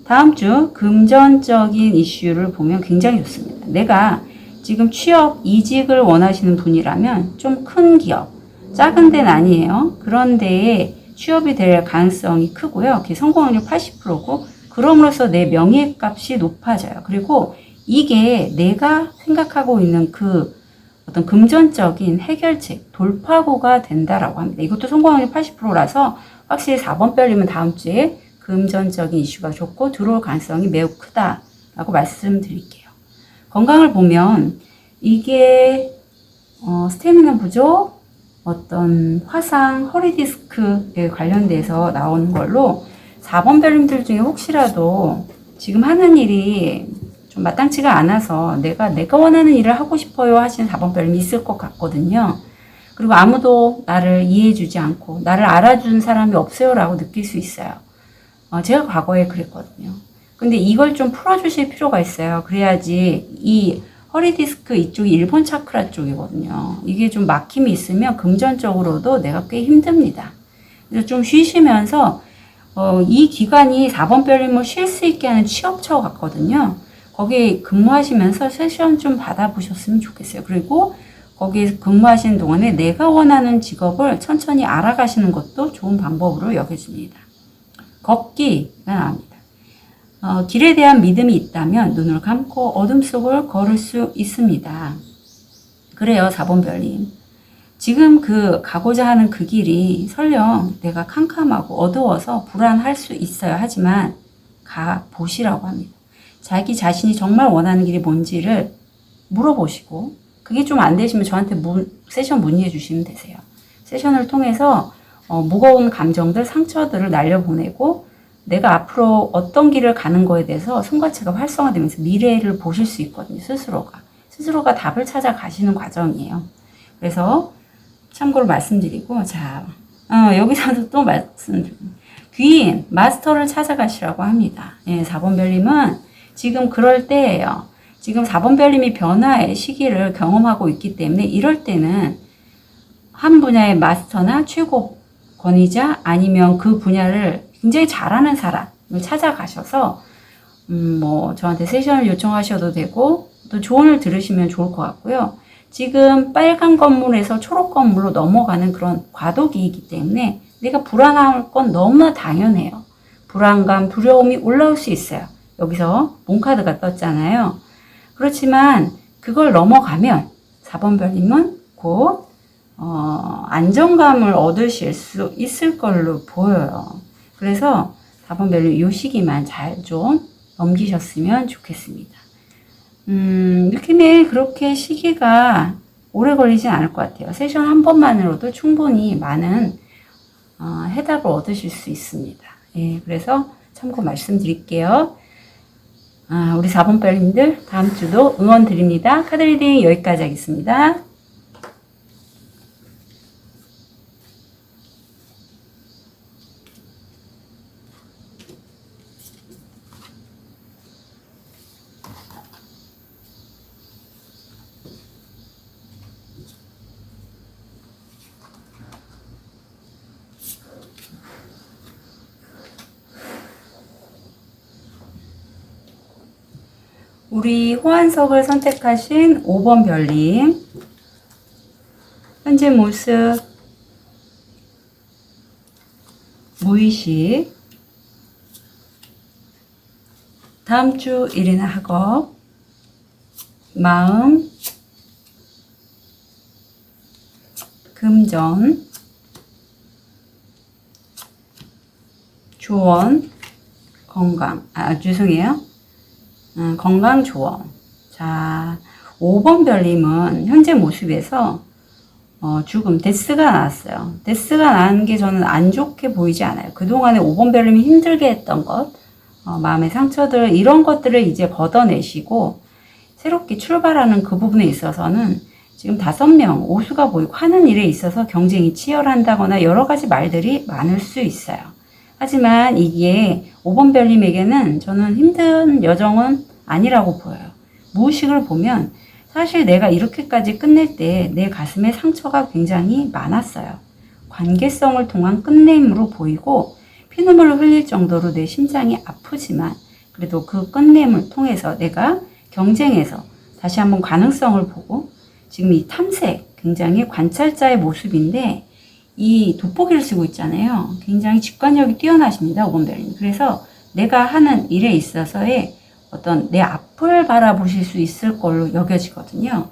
[SPEAKER 1] 다음 주 금전적인 이슈를 보면 굉장히 좋습니다. 내가 지금 취업, 이직을 원하시는 분이라면 좀 큰 기업, 작은 데는 아니에요. 그런 데에 취업이 될 가능성이 크고요. 성공률 80%고, 그럼으로써 내 명예값이 높아져요. 그리고 이게 내가 생각하고 있는 그 어떤 금전적인 해결책, 돌파구가 된다라고 합니다. 이것도 성공률 80%라서 확실히 4번 별님은 다음 주에 금전적인 이슈가 좋고 들어올 가능성이 매우 크다라고 말씀드릴게요. 건강을 보면 이게 스태미나 부족, 어떤 화상, 허리 디스크에 관련돼서 나오는 걸로 4번 별님들 중에 혹시라도 지금 하는 일이 좀 마땅치가 않아서 내가 원하는 일을 하고 싶어요 하시는 4번 별님이 있을 것 같거든요. 그리고 아무도 나를 이해해주지 않고 나를 알아주는 사람이 없어요 라고 느낄 수 있어요. 제가 과거에 그랬거든요. 근데 이걸 좀 풀어주실 필요가 있어요. 그래야지 이 허리 디스크 이쪽이 1번 차크라 쪽이거든요. 이게 좀 막힘이 있으면 금전적으로도 내가 꽤 힘듭니다. 그래서 좀 쉬시면서 이 기간이 4번 별님을 쉴 수 있게 하는 취업처 같거든요. 거기에 근무하시면서 세션 좀 받아보셨으면 좋겠어요. 그리고 거기에서 근무하시는 동안에 내가 원하는 직업을 천천히 알아가시는 것도 좋은 방법으로 여겨집니다. 걷기가 나옵니다. 길에 대한 믿음이 있다면 눈을 감고 어둠 속을 걸을 수 있습니다. 그래요, 4번 별님. 지금 가고자 하는 그 길이 설령 내가 캄캄하고 어두워서 불안할 수 있어요. 하지만 가보시라고 합니다. 자기 자신이 정말 원하는 길이 뭔지를 물어보시고, 그게 좀 안 되시면 저한테 세션 문의해 주시면 되세요. 세션을 통해서 무거운 감정들, 상처들을 날려보내고 내가 앞으로 어떤 길을 가는 거에 대해서 손가치가 활성화되면서 미래를 보실 수 있거든요. 스스로가 답을 찾아가시는 과정이에요. 그래서 참고로 말씀드리고, 자, 여기서도 또 말씀드립니다. 귀인, 마스터를 찾아가시라고 합니다. 예, 4번 별님은 지금 그럴 때예요. 지금 4번 별님이 변화의 시기를 경험하고 있기 때문에 이럴 때는 한 분야의 마스터나 최고 권위자 아니면 그 분야를 굉장히 잘하는 사람을 찾아가셔서 저한테 세션을 요청하셔도 되고 또 조언을 들으시면 좋을 것 같고요. 지금 빨간 건물에서 초록 건물로 넘어가는 그런 과도기이기 때문에 내가 불안할 건 너무나 당연해요. 불안감, 두려움이 올라올 수 있어요. 여기서 몬카드가 떴잖아요. 그렇지만 그걸 넘어가면 4번 별님은 곧 안정감을 얻으실 수 있을 걸로 보여요. 그래서 4번 별님 이 시기만 잘 좀 넘기셨으면 좋겠습니다. 느낌에 그렇게 시기가 오래 걸리진 않을 것 같아요. 세션 한 번만으로도 충분히 많은 해답을 얻으실 수 있습니다. 예, 그래서 참고 말씀드릴게요. 우리 4번 별님들 다음 주도 응원 드립니다. 카드 리딩 여기까지 하겠습니다. 우리 호환석을 선택하신 5번 별님, 현재 모습, 무의식, 다음 주 일이나 학업, 마음, 금전, 조언, 건강, 죄송해요. 건강 조언. 자, 5번 별님은 현재 모습에서 죽음, 데스가 나왔어요. 데스가 나는 게 저는 안 좋게 보이지 않아요. 그동안에 5번 별님이 힘들게 했던 것, 마음의 상처들, 이런 것들을 이제 걷어내시고 새롭게 출발하는 그 부분에 있어서는 지금 5명, 오수가 보이고 하는 일에 있어서 경쟁이 치열한다거나 여러 가지 말들이 많을 수 있어요. 하지만 이게 5번 별님에게는 저는 힘든 여정은 아니라고 보여요. 무의식을 보면 사실 내가 이렇게까지 끝낼 때 내 가슴에 상처가 굉장히 많았어요. 관계성을 통한 끝냄으로 보이고 피눈물을 흘릴 정도로 내 심장이 아프지만 그래도 그 끝냄을 통해서 내가 경쟁에서 다시 한번 가능성을 보고 지금 이 탐색, 굉장히 관찰자의 모습인데 이 돋보기를 쓰고 있잖아요. 굉장히 직관력이 뛰어나십니다, 5번 별님. 그래서 내가 하는 일에 있어서의 어떤 내 앞을 바라보실 수 있을 걸로 여겨지거든요.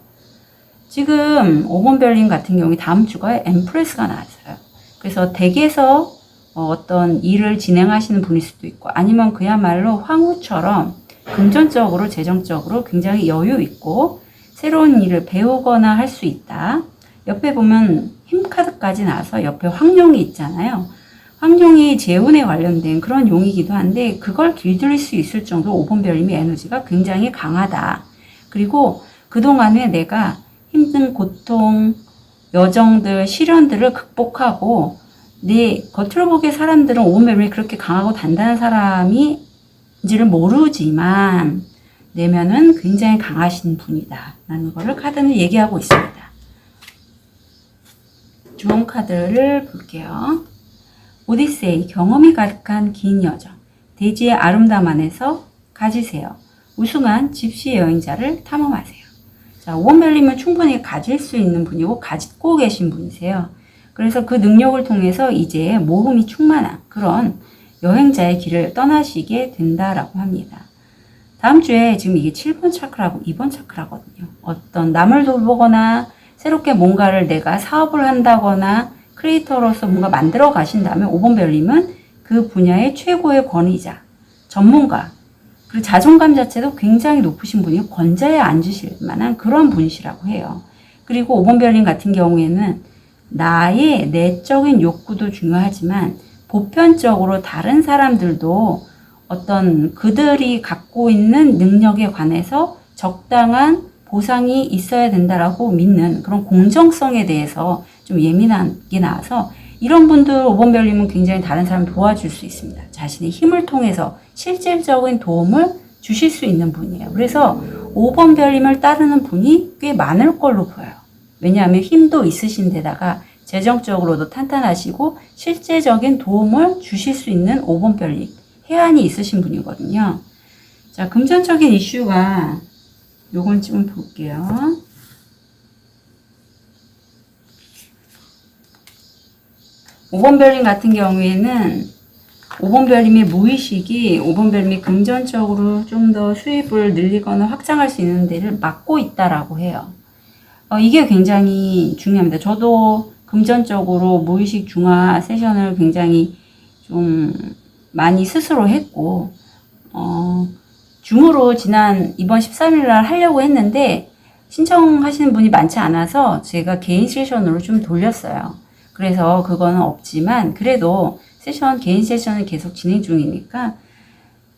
[SPEAKER 1] 지금 5번 별님 같은 경우에 다음 주가 엠프레스가 나왔어요. 그래서 댁에서 어떤 일을 진행하시는 분일 수도 있고 아니면 그야말로 황후처럼 금전적으로 재정적으로 굉장히 여유 있고 새로운 일을 배우거나 할 수 있다. 옆에 보면 힘카드까지 나와서 옆에 황룡이 있잖아요. 황룡이 재운에 관련된 그런 용이기도 한데 그걸 길들일 수 있을 정도로 5번 별님의 에너지가 굉장히 강하다. 그리고 그동안에 내가 힘든 고통, 여정들, 시련들을 극복하고 내 겉으로 보기에 사람들은 5번 별님이 그렇게 강하고 단단한 사람인지를 모르지만 내면은 굉장히 강하신 분이다 라는 거를 카드는 얘기하고 있습니다. 좋은 카드를 볼게요. 오디세이, 경험이 가득한 긴 여정, 대지의 아름다움 안에서 가지세요. 우승한 집시 여행자를 탐험하세요. 자, 5번 별님은 충분히 가질 수 있는 분이고 가지고 계신 분이세요. 그래서 그 능력을 통해서 이제 모험이 충만한 그런 여행자의 길을 떠나시게 된다라고 합니다. 다음 주에 지금 이게 7번 차크라고 2번 차크라거든요. 어떤 남을 돌보거나 새롭게 뭔가를 내가 사업을 한다거나 크리에이터로서 뭔가 만들어 가신다면 5번 별님은 그 분야의 최고의 권위자, 전문가, 그리고 자존감 자체도 굉장히 높으신 분이고 권자에 앉으실 만한 그런 분이시라고 해요. 그리고 5번 별님 같은 경우에는 나의 내적인 욕구도 중요하지만 보편적으로 다른 사람들도 어떤 그들이 갖고 있는 능력에 관해서 적당한 보상이 있어야 된다라고 믿는 그런 공정성에 대해서 좀 예민한 게 나와서 이런 분들 5번 별님은 굉장히 다른 사람을 도와줄 수 있습니다. 자신의 힘을 통해서 실질적인 도움을 주실 수 있는 분이에요. 그래서 5번 별님을 따르는 분이 꽤 많을 걸로 보여요. 왜냐하면 힘도 있으신 데다가 재정적으로도 탄탄하시고 실제적인 도움을 주실 수 있는 5번 별님, 해안이 있으신 분이거든요. 자, 금전적인 이슈가 요건 좀 볼게요. 오번 별님 같은 경우에는 5번 별님의 무의식이 5번 별님이 금전적으로 좀 더 수입을 늘리거나 확장할 수 있는 데를 막고 있다라고 해요. 이게 굉장히 중요합니다. 저도 금전적으로 무의식 중화 세션을 굉장히 좀 많이 스스로 했고 줌으로 지난 이번 13일 날 하려고 했는데 신청하시는 분이 많지 않아서 제가 개인 세션으로 좀 돌렸어요. 그래서 그거는 없지만 그래도 개인 세션은 계속 진행 중이니까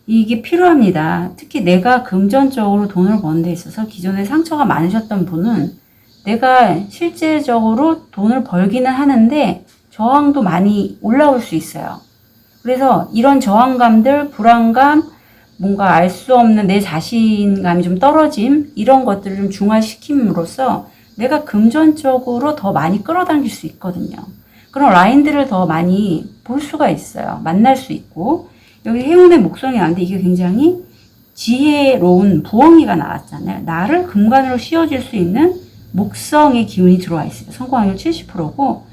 [SPEAKER 1] 이게 필요합니다. 특히 내가 금전적으로 돈을 버는 데 있어서 기존에 상처가 많으셨던 분은 내가 실제적으로 돈을 벌기는 하는데 저항도 많이 올라올 수 있어요. 그래서 이런 저항감들, 불안감, 뭔가 알 수 없는 내 자신감이 좀 떨어짐, 이런 것들을 좀 중화시킴으로써 내가 금전적으로 더 많이 끌어당길 수 있거든요. 그런 라인들을 더 많이 볼 수가 있어요. 만날 수 있고. 여기 행운의 목성이 나는데 이게 굉장히 지혜로운 부엉이가 나왔잖아요. 나를 금관으로 씌워줄 수 있는 목성의 기운이 들어와 있어요. 성공 확률 70%고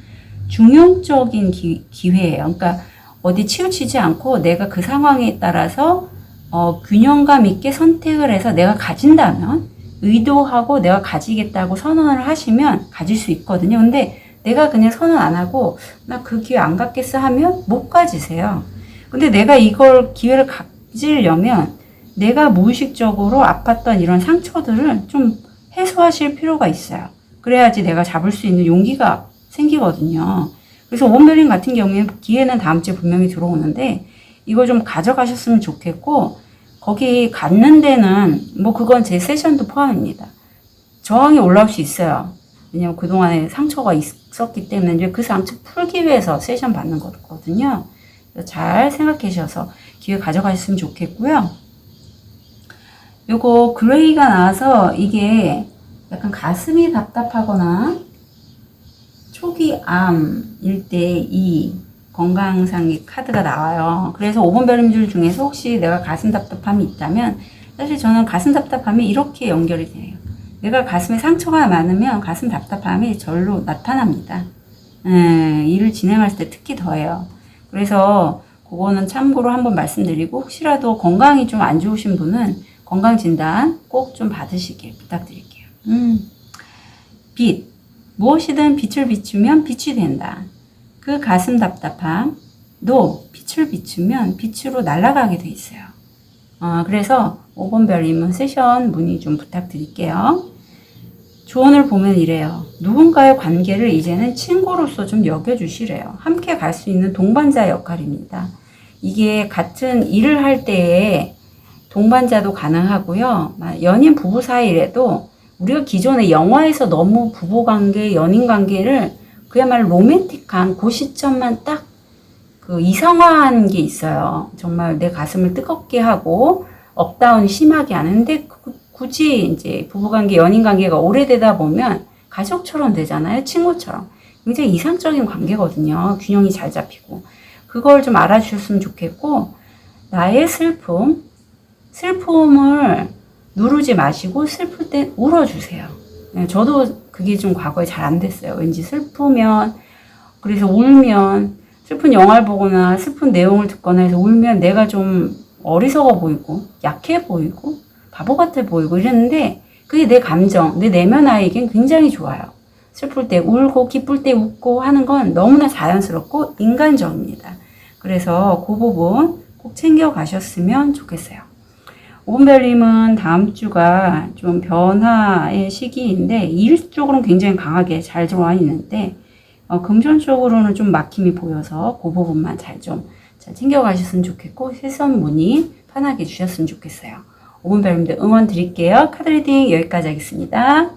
[SPEAKER 1] 중용적인 기회예요. 그러니까 어디 치우치지 않고 내가 그 상황에 따라서 균형감 있게 선택을 해서 내가 가진다면 의도하고 내가 가지겠다고 선언을 하시면 가질 수 있거든요. 근데 내가 그냥 선언 안 하고 나 그 기회 안 갖겠어 하면 못 가지세요. 근데 내가 이걸 기회를 가지려면 내가 무의식적으로 아팠던 이런 상처들을 좀 해소하실 필요가 있어요. 그래야지 내가 잡을 수 있는 용기가 생기거든요. 그래서 오원별님 같은 경우에는 기회는 다음 주에 분명히 들어오는데 이거 좀 가져가셨으면 좋겠고 거기 갔는 데는 뭐 그건 제 세션도 포함입니다. 저항이 올라올 수 있어요. 왜냐면 그동안에 상처가 있었기 때문에 이제 그 상처 풀기 위해서 세션 받는 거거든요. 잘 생각해 주셔서 기회 가져가셨으면 좋겠고요. 요거 그레이가 나와서 이게 약간 가슴이 답답하거나 초기 암일 때 이 건강상의 카드가 나와요. 그래서 5번 별임줄 중에서 혹시 내가 가슴 답답함이 있다면 사실 저는 가슴 답답함이 이렇게 연결이 돼요. 내가 가슴에 상처가 많으면 가슴 답답함이 절로 나타납니다. 일을 진행할 때 특히 더해요. 그래서 그거는 참고로 한번 말씀드리고 혹시라도 건강이 좀 안 좋으신 분은 건강진단 꼭 좀 받으시길 부탁드릴게요. 빛. 무엇이든 빛을 비추면 빛이 된다. 그 가슴 답답함도 빛을 비추면 빛으로 날아가게 돼 있어요. 그래서 5번 별님은 세션 문의 좀 부탁드릴게요. 조언을 보면 이래요. 누군가의 관계를 이제는 친구로서 좀 여겨주시래요. 함께 갈 수 있는 동반자 역할입니다. 이게 같은 일을 할 때에 동반자도 가능하고요. 연인 부부 사이라도 우리가 기존에 영화에서 너무 부부관계, 연인관계를 그야말로 로맨틱한 그 시점만 딱 그 이성화한 게 있어요. 정말 내 가슴을 뜨겁게 하고 업다운이 심하게 하는데 굳이 이제 부부관계, 연인관계가 오래되다 보면 가족처럼 되잖아요. 친구처럼. 굉장히 이상적인 관계거든요. 균형이 잘 잡히고. 그걸 좀 알아주셨으면 좋겠고 나의 슬픔을 누르지 마시고 슬플 때 울어주세요. 저도 그게 좀 과거에 잘 안 됐어요. 왠지 슬프면 그래서 울면 슬픈 영화를 보거나 슬픈 내용을 듣거나 해서 울면 내가 좀 어리석어 보이고 약해 보이고 바보 같아 보이고 이랬는데 그게 내 감정, 내 내면 아이에겐 굉장히 좋아요. 슬플 때 울고 기쁠 때 웃고 하는 건 너무나 자연스럽고 인간적입니다. 그래서 그 부분 꼭 챙겨 가셨으면 좋겠어요. 5번 별님은 다음 주가 좀 변화의 시기인데 일 쪽으로는 굉장히 강하게 잘 들어와 있는데 금전 쪽으로는 좀 막힘이 보여서 그 부분만 잘 챙겨 가셨으면 좋겠고 세선 문의 편하게 주셨으면 좋겠어요. 5번 별님들 응원 드릴게요. 카드 리딩 여기까지 하겠습니다.